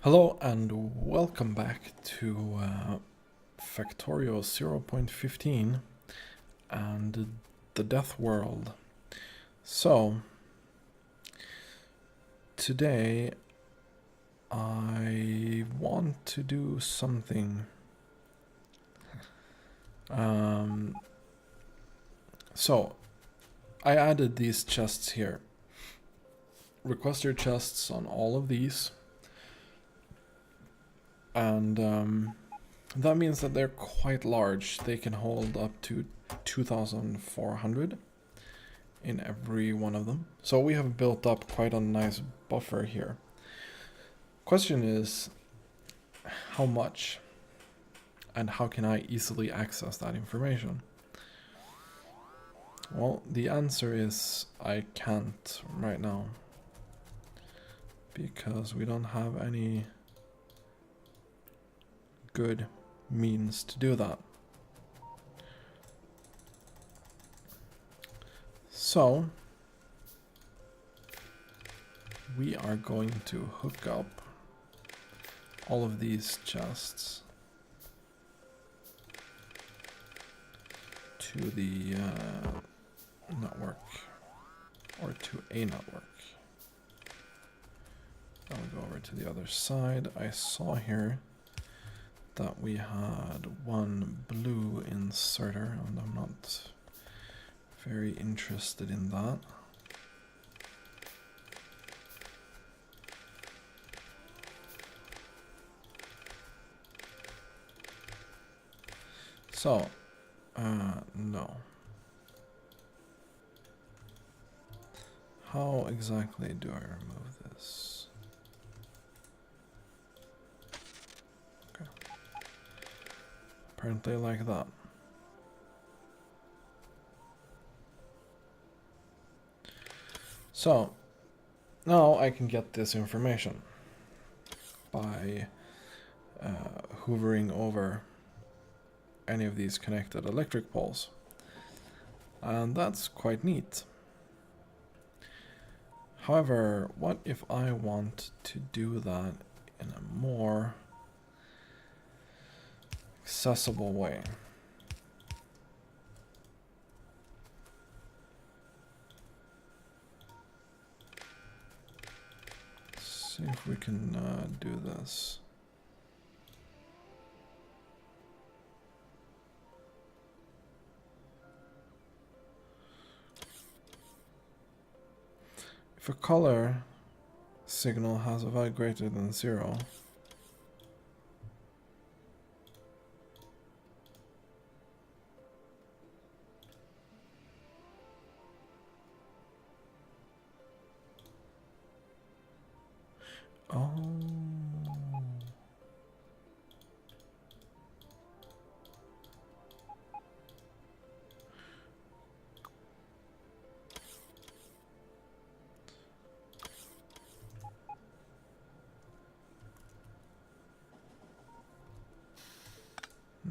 Hello and welcome back to Factorio 0.15 and the Deathworld. So, today I want to do something. So, I added these chests here. Requester chests on all of these. And that means that they're quite large. They can hold up to 2,400 in every one of them. So we have built up quite a nice buffer here. Question is, how much? And how can I easily access that information? Well, the answer is I can't right now. Because we don't have any good means to do that. So, we are going to hook up all of these chests to the network, or to a network. I'll go over to the other side. I saw here that we had one blue inserter, and I'm not very interested in that. So, no. How exactly do I remove this? Okay. Apparently like that. So, now I can get this information by hoovering over any of these connected electric poles. And that's quite neat. However, what if I want to do that in a more accessible way? Let's see if we can do this. If a color signal has a value greater than 0, oh.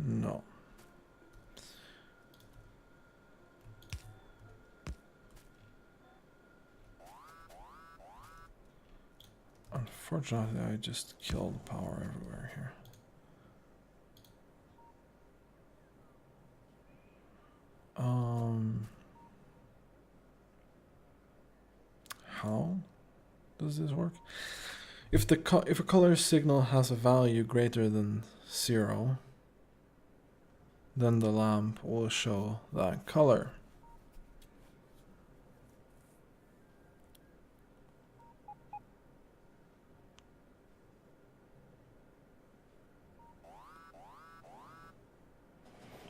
No. Unfortunately, I just killed power everywhere here. How does this work? If a color signal has a value greater than 0, then the lamp will show that color.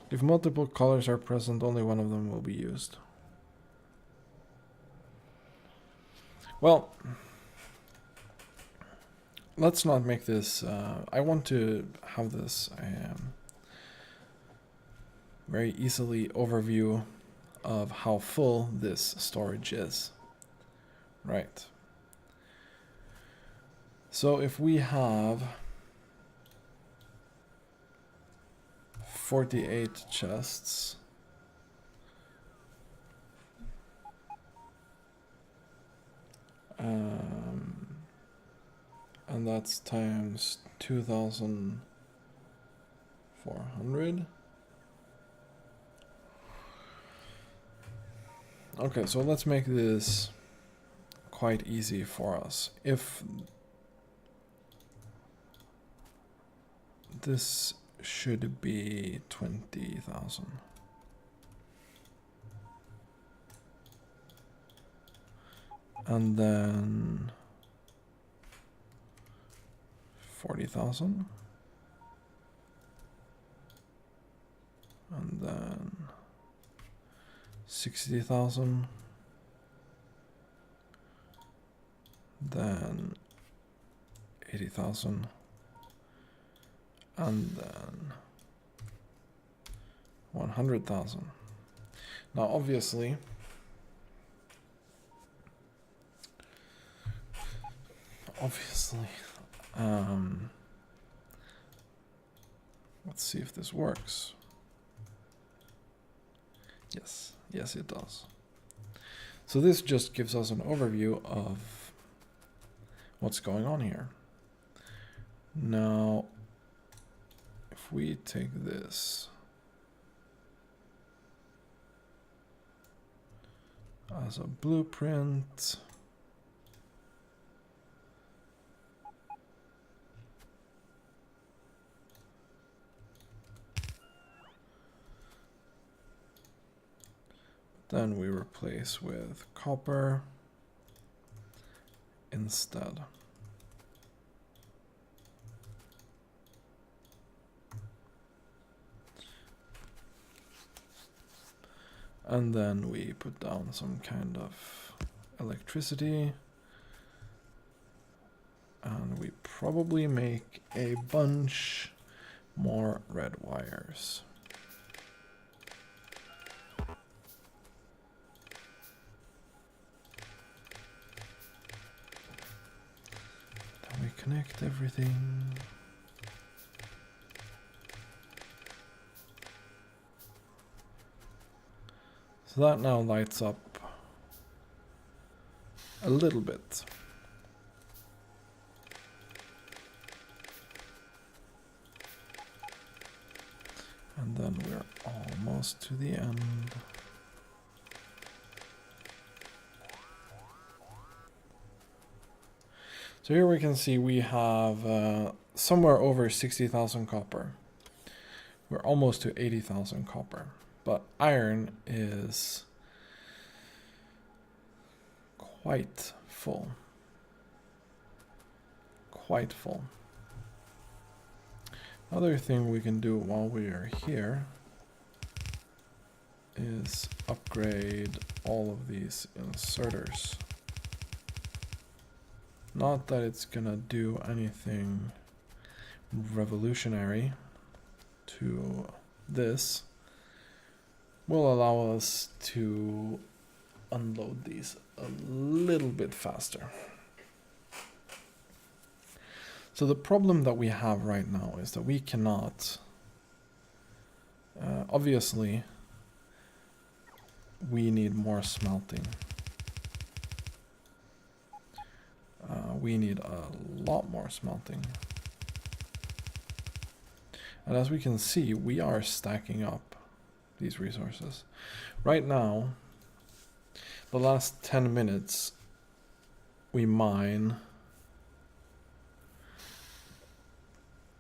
If multiple colors are present, only one of them will be used. Well, let's not make this... I want to have this very easily overview of how full this storage is. Right. So if we have 48 chests, and and that's times 2,400. Okay, so let's make this quite easy for us. If this should be 20,000. And then 40,000. And then 60,000. Then 80,000. And then 100,000. Now obviously let's see if this works. Yes it does. So this just gives us an overview of what's going on here. Now if we take this as a blueprint, then we replace with copper instead. And then we put down some kind of electricity. And we probably make a bunch more red wires. Then we connect everything. So that now lights up a little bit. And then we're almost to the end. So here we can see we have somewhere over 60,000 copper. We're almost to 80,000 copper. But iron is quite full. Quite full. Other thing we can do while we are here is upgrade all of these inserters. Not that it's gonna do anything revolutionary to this. Will allow us to unload these a little bit faster. So the problem that we have right now is that we cannot, obviously, we need more smelting. We need a lot more smelting. And as we can see, we are stacking up these resources. Right now, the last 10 minutes, we mine.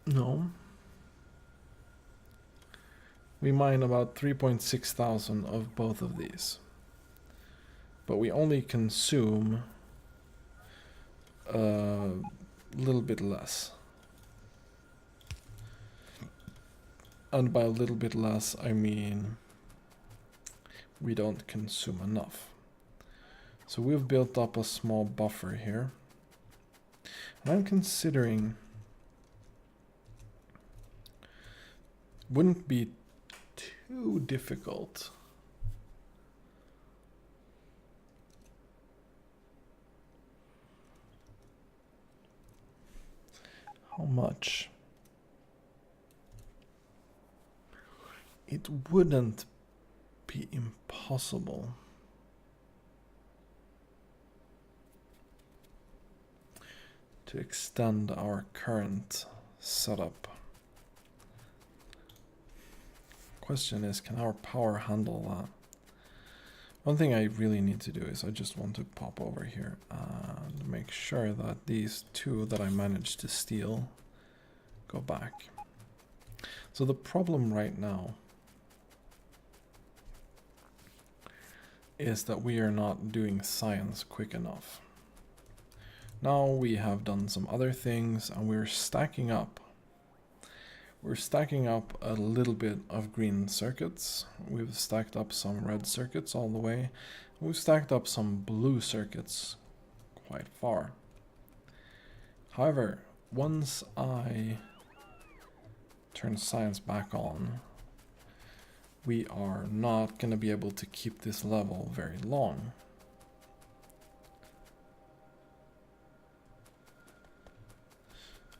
No. We mine about 3.6 thousand of both of these. But we only consume a little bit less. And by a little bit less, I mean we don't consume enough. So we've built up a small buffer here. And I'm considering, wouldn't be too difficult how much? It wouldn't be impossible to extend our current setup. Question is, can our power handle that? One thing I really need to do is I just want to pop over here and make sure that these two that I managed to steal go back. So the problem right now is that we are not doing science quick enough. Now we have done some other things and we're stacking up. We're stacking up a little bit of green circuits. We've stacked up some red circuits all the way. We've stacked up some blue circuits quite far. However, once I turn science back on, we are not going to be able to keep this level very long.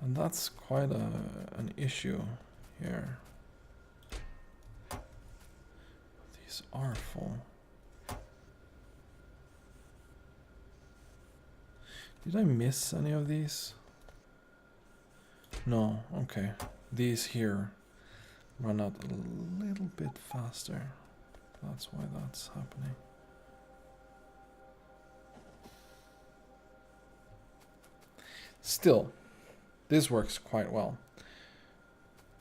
And that's quite an issue here. These are full. Did I miss any of these? No, okay. These here run out a little bit faster. That's why that's happening. Still, this works quite well.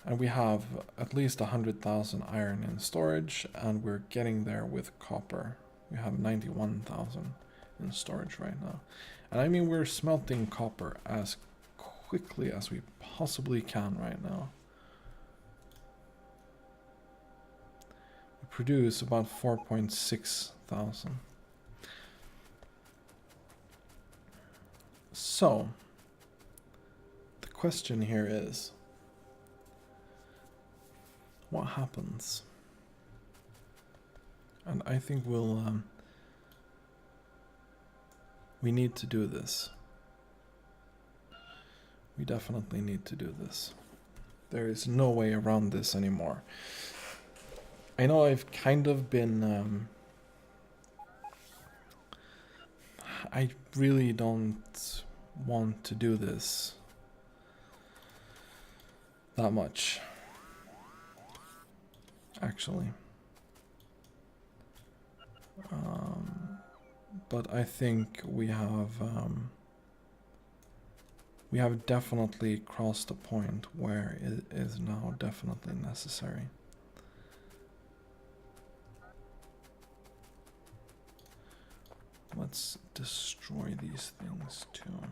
And we have at least 100,000 iron in storage, and we're getting there with copper. We have 91,000 in storage right now. And I mean, we're smelting copper as quickly as we possibly can right now. We produce about 4.6 thousand. So, the question here is, what happens? And I think we need to do this. We definitely need to do this. There is no way around this anymore. I know I've kind of been... I really don't want to do this that much, actually. But I think we have definitely crossed a point where it is now definitely necessary. Let's destroy these things too.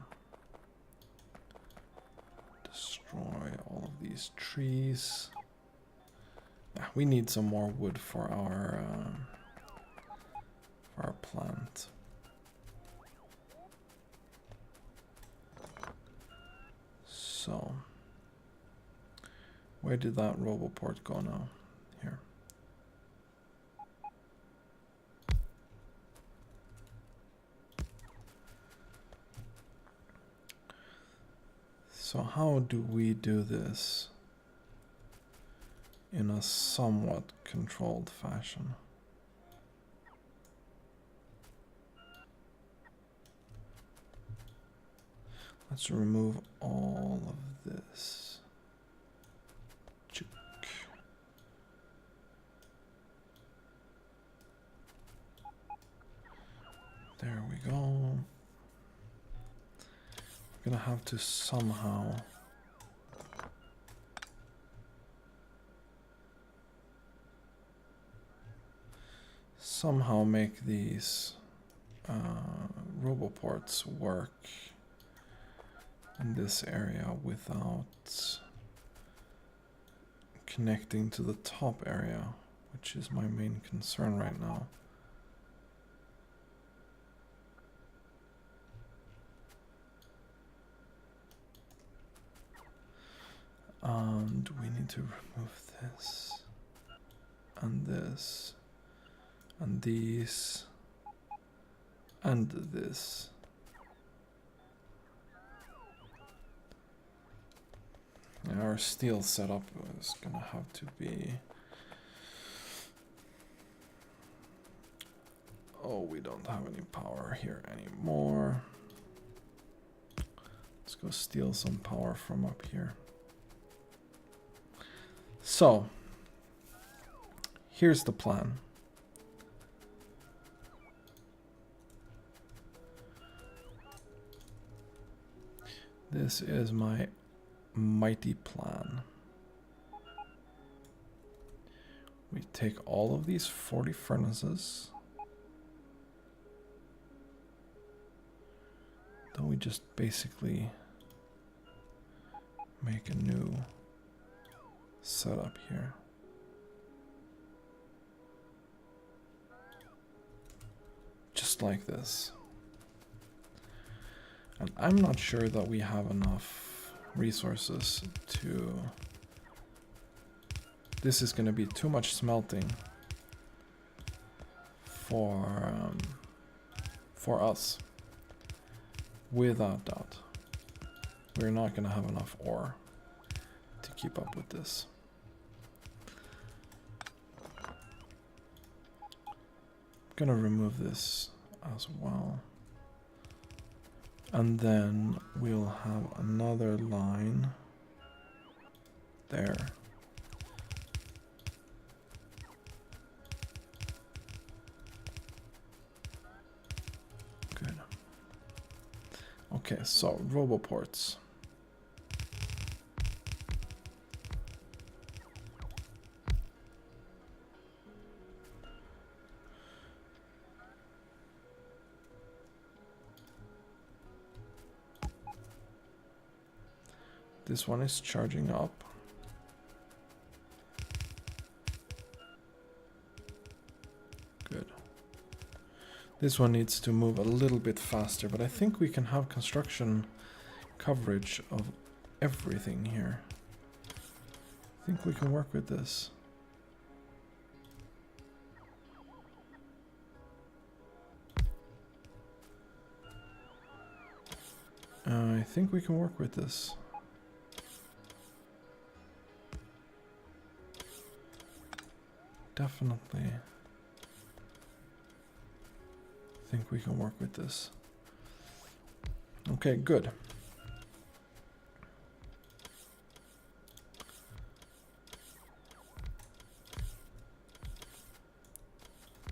Destroy all of these trees. We need some more wood for our plant. So, where did that roboport go now? Here. So how do we do this in a somewhat controlled fashion? Let's remove all of this. Chick. There we go. I'm gonna have to somehow make these roboports work in this area without connecting to the top area, which is my main concern right now. And we need to remove this and this and these and this. Our steel setup is gonna have to be... Oh, we don't have any power here anymore. Let's Let's go steal some power from up here. So, here's the plan. This is my mighty plan. We take all of these 40 furnaces. Then we just basically make a new setup here. Just like this. And I'm not sure that we have enough resources to... This is going to be too much smelting for us. Without doubt. We're not going to have enough ore to keep up with this. I'm going to remove this as well. And then we'll have another line there. Good. Okay, so roboports. This one is charging up. Good. This one needs to move a little bit faster, but I think we can have construction coverage of everything here. I think we can work with this. I think we can work with this. Definitely think we can work with this. Okay, good.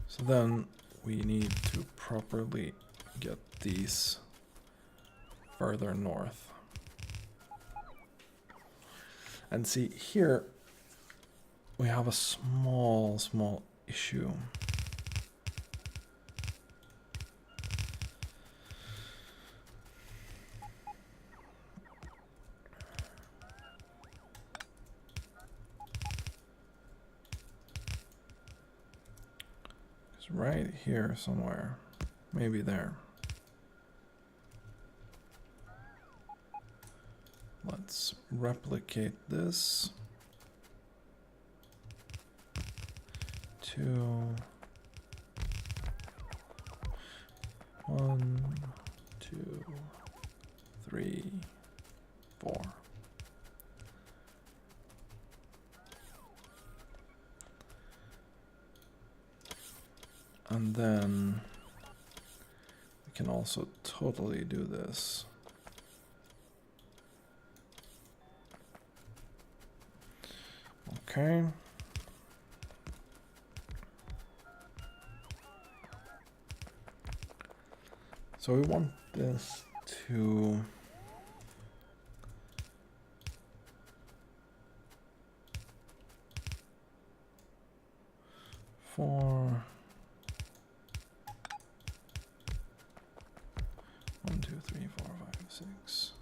So then we need to properly get these further north. And see here, we have a small issue. It's right here somewhere, maybe there. Let's replicate this. 2, 1, 2, 3, 4. And then we can also totally do this. Okay. So we want this to four, 1, 2, 3, 4, 5, 6.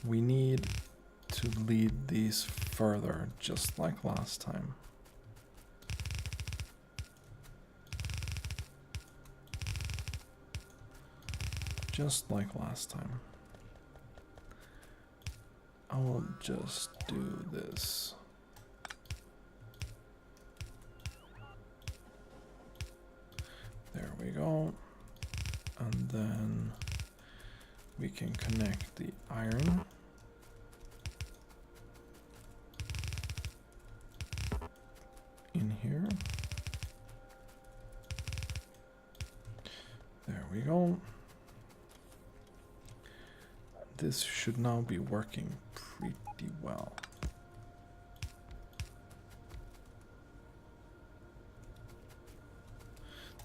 We need to lead these further, just like last time. Just like last time. I will just do this. There we go. And then we can connect the iron. In here. we go. This should now be working pretty well.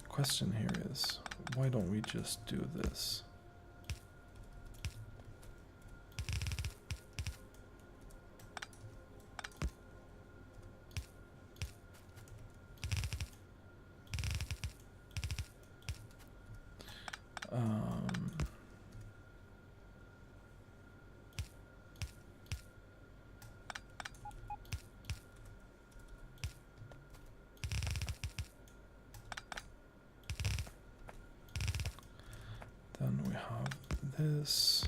The question here is, why don't we just do this? Then we have this.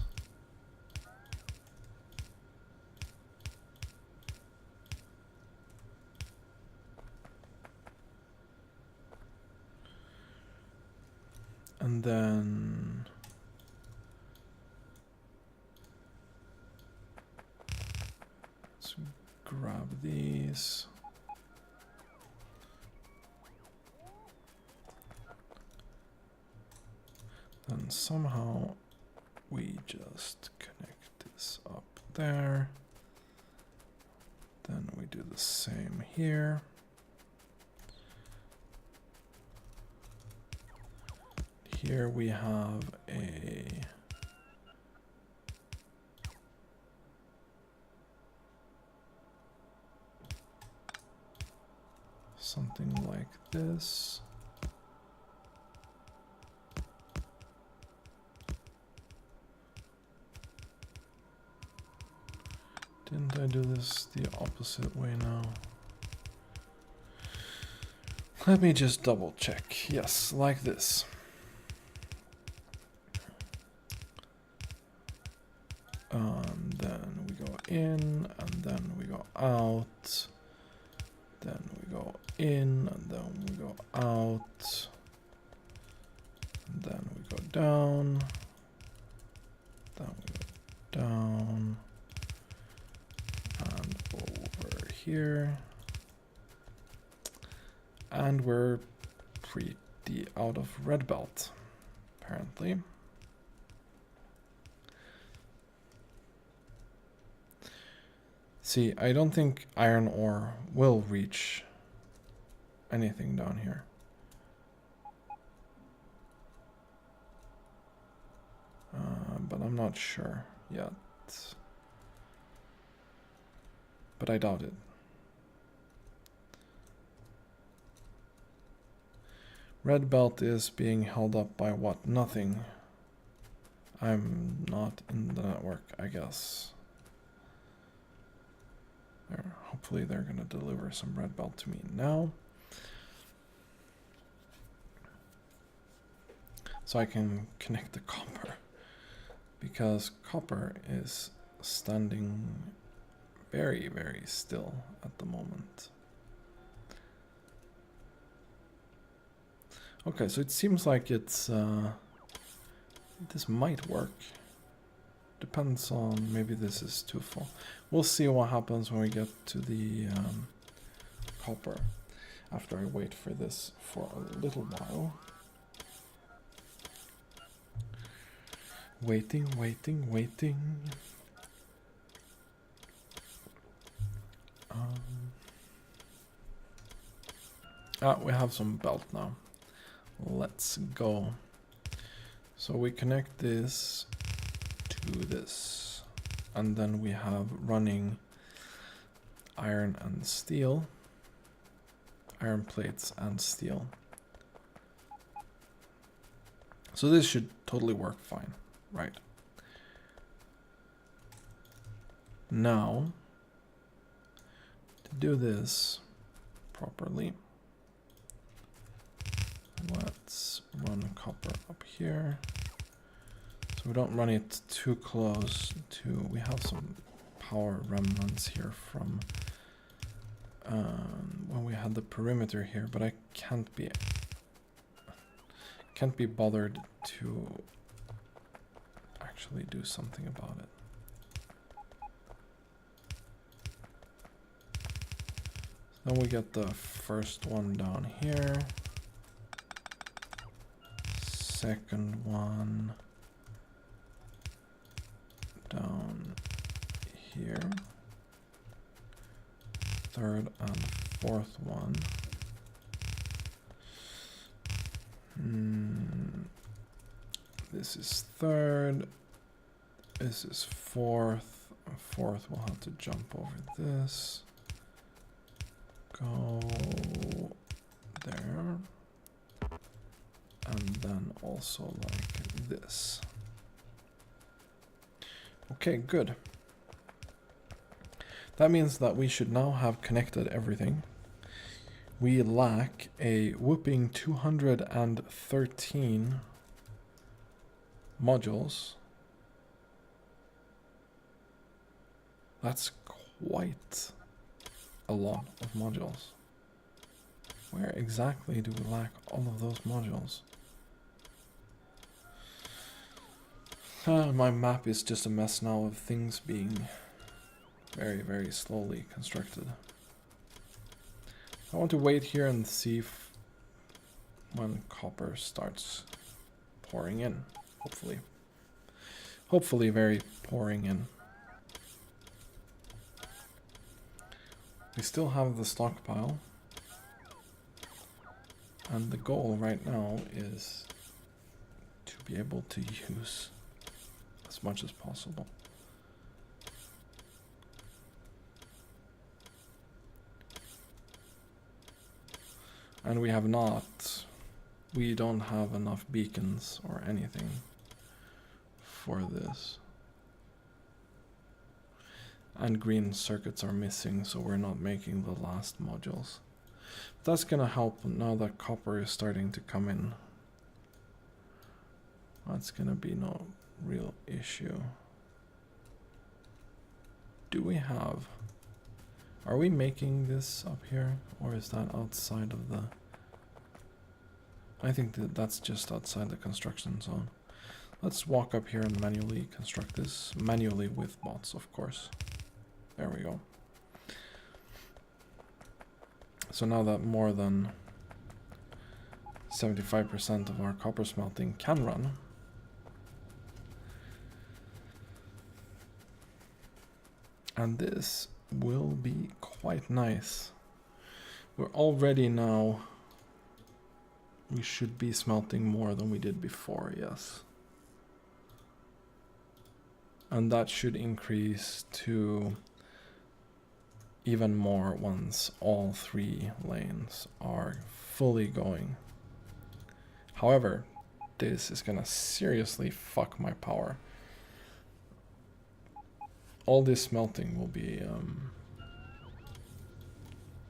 And then let's grab these. Then somehow we just connect this up there. Then we do the same here. Here we have a something like this. Didn't I do this the opposite way now? Let me just double check. Yes, like this. Then we go in, and then we go out. Then we go in, and then we go out. And then we go down. Then we go down. And over here. And we're pretty out of red belt, apparently. See, I don't think iron ore will reach anything down here. But I'm not sure yet. But I doubt it. Red belt is being held up by what? Nothing. I'm not in the network, I guess. Hopefully they're going to deliver some red belt to me now. So I can connect the copper. Because copper is standing very, very still at the moment. Okay, so it seems like it's... this might work. Depends on, maybe this is too full. We'll see what happens when we get to the copper. After I wait for this for a little while. Waiting, waiting, waiting. We have some belt now. Let's go. So we connect this to this, and then we have running iron and steel, iron plates and steel. So this should totally work fine, right? Now, to do this properly, let's run copper up here. So we don't run it too close to, we have some power remnants here from when we had the perimeter here, but I can't be bothered to actually do something about it. Then we get the first one down here. second one down here. Third and fourth one. This is third. This is fourth. Fourth will have to jump over this. Go there. And then also like this. Okay, good. That means that we should now have connected everything. We lack a whooping 213 modules. That's quite a lot of modules. Where exactly do we lack all of those modules? My map is just a mess now of things being very, very slowly constructed. I want to wait here and see if when copper starts pouring in, hopefully. Hopefully very pouring in. We still have the stockpile. And the goal right now is to be able to use as much as possible. And we don't have enough beacons or anything for this. And green circuits are missing, so we're not making the last modules. That's gonna help now that copper is starting to come in. That's gonna be no real issue. Do we have... Are we making this up here? Or is that outside of the... I think that that's just outside the construction zone. Let's walk up here and manually construct this. Manually with bots, of course. There we go. So now that more than 75% of our copper smelting can run, and this will be quite nice. We're already now, we should be smelting more than we did before, yes. And that should increase to even more once all 3 lanes are fully going. However, this is gonna seriously fuck my power. All this smelting will be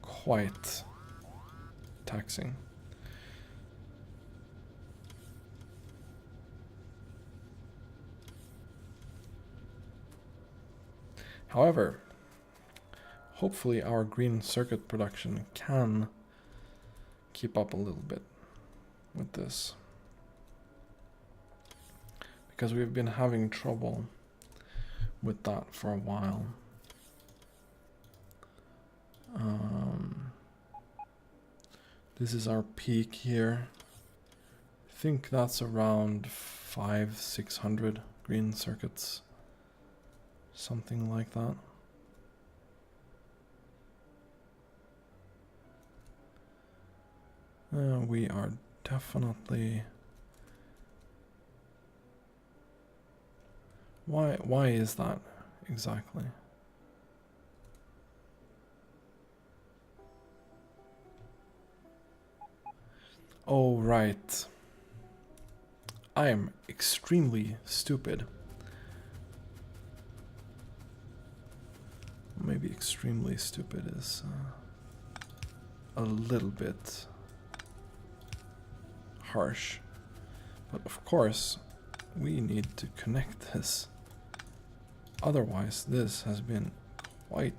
quite taxing. However, hopefully our green circuit production can keep up a little bit with this. Because we've been having trouble with that for a while. This is our peak here. I think that's around 500-600 green circuits. Something like that. We are definitely... Why is that exactly? Oh, right. I am extremely stupid. Maybe extremely stupid is a little bit harsh. But of course, we need to connect this. Otherwise, this has been quite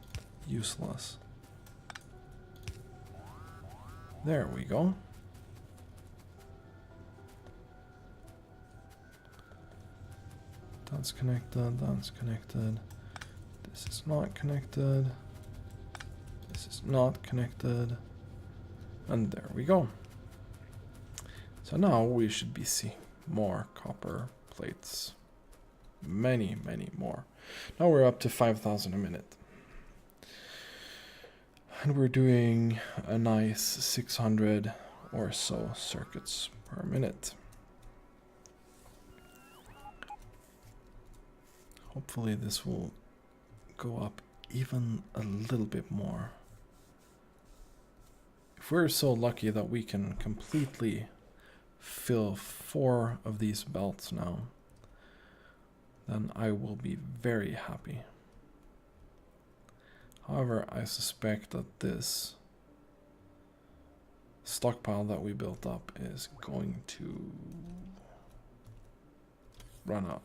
useless. There we go. That's connected, that's connected. This is not connected. This is not connected. And there we go. So now we should be more copper plates. Many, many more. Now we're up to 5,000 a minute. And we're doing a nice 600 or so circuits per minute. Hopefully this will go up even a little bit more. If we're so lucky that we can completely fill 4 of these belts now, then I will be very happy. However, I suspect that this stockpile that we built up is going to run out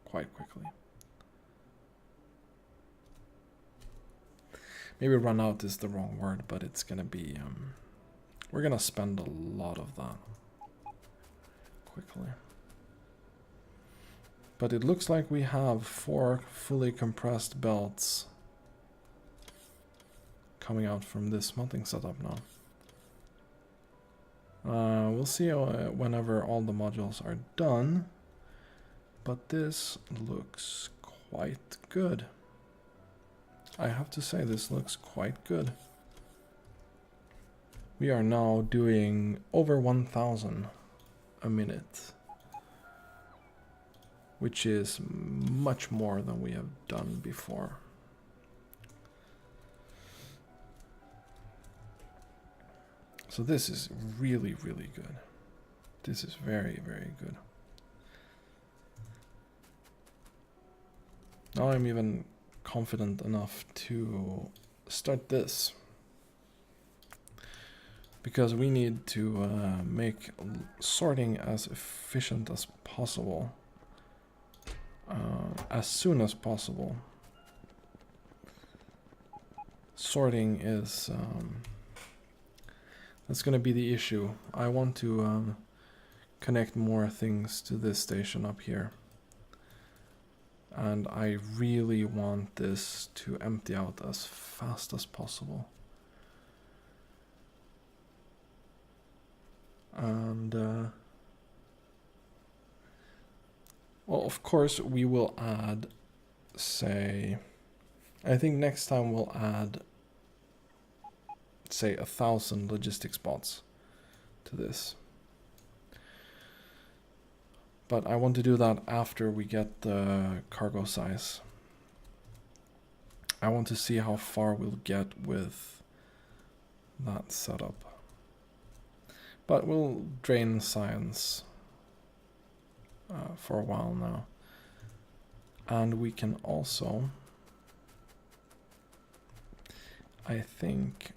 quite quickly. Maybe run out is the wrong word, but it's gonna be, we're gonna spend a lot of that quickly. But it looks like we have 4 fully compressed belts coming out from this smelting setup now. We'll see whenever all the modules are done, but this looks quite good. I have to say, this looks quite good. We are now doing over 1,000 a minute, which is much more than we have done before. So this is really, really good. This is very, very good. Now I'm even confident enough to start this, because we need to make sorting as efficient as possible, as soon as possible. Sorting is that's going to be the issue. I want to connect more things to this station up here. And I really want this to empty out as fast as possible. And, well, of course, we will add, say, I think next time we'll add, say, 1,000 logistic spots to this. But I want to do that after we get the cargo size. I want to see how far we'll get with that setup. But we'll drain science for a while now. And we can also, I think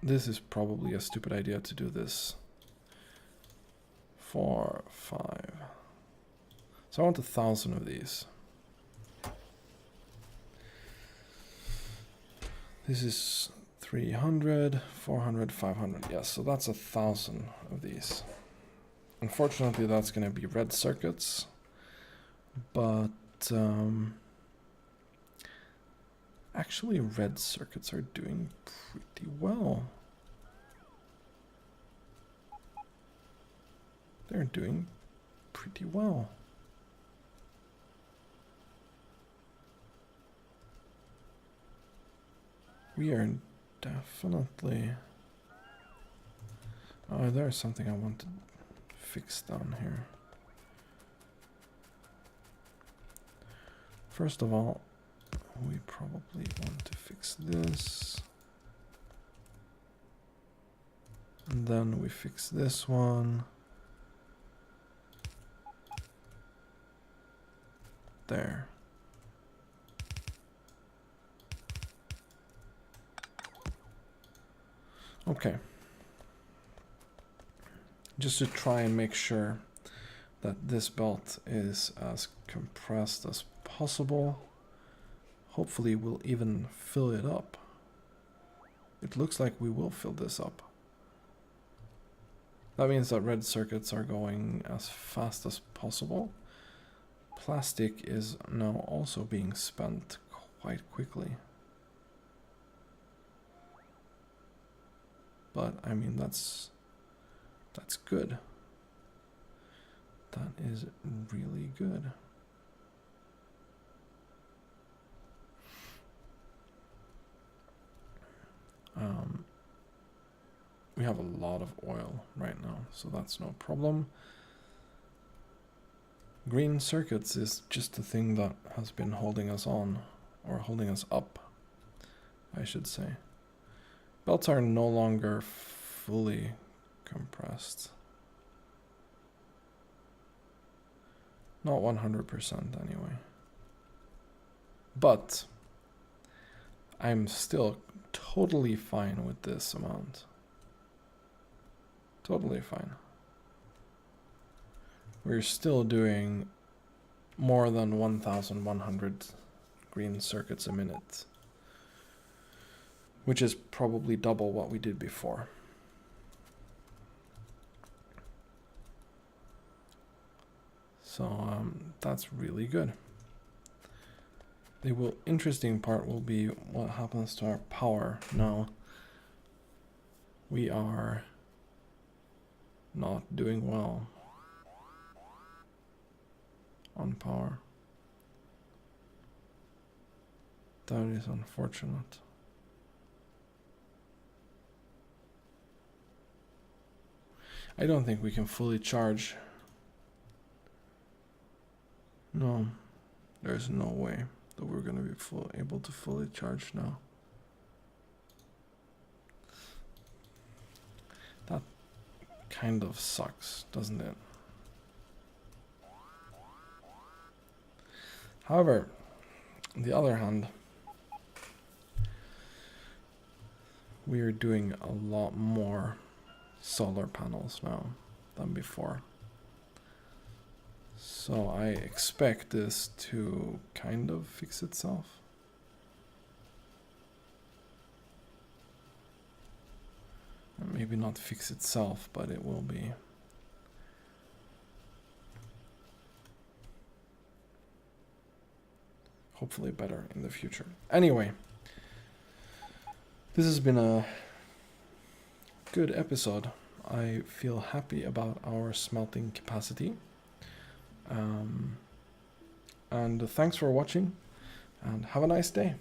this is probably a stupid idea to do this. 4, 5. So I want 1,000 of these. This is 300, 400, 500. Yes, so that's 1,000 of these. Unfortunately, that's going to be red circuits, but actually red circuits are doing pretty well. They're doing pretty well. We are definitely... Oh, there's something I want to fix down here. First of all, we probably want to fix this. And then we fix this one. There. Okay. Just to try and make sure that this belt is as compressed as possible. Hopefully we'll even fill it up. It looks like we will fill this up. That means that red circuits are going as fast as possible. Plastic is now also being spent quite quickly. But I mean, that's good. That is really good. We have a lot of oil right now, so that's no problem. Green circuits is just the thing that has been holding us on, or holding us up, I should say. Belts are no longer fully compressed. Not 100% anyway. But I'm still totally fine with this amount. Totally fine. We're still doing more than 1,100 green circuits a minute, which is probably double what we did before. So that's really good. The interesting part will be what happens to our power now. We are not doing well on power. That is unfortunate. I don't think we can fully charge. No, there's no way that we're going to be able to fully charge now. That kind of sucks, doesn't it? However, on the other hand, we are doing a lot more solar panels now than before. So I expect this to kind of fix itself. Maybe not fix itself, but it will be. Hopefully better in the future. Anyway, this has been a good episode. I feel happy about our smelting capacity. And thanks for watching, and have a nice day.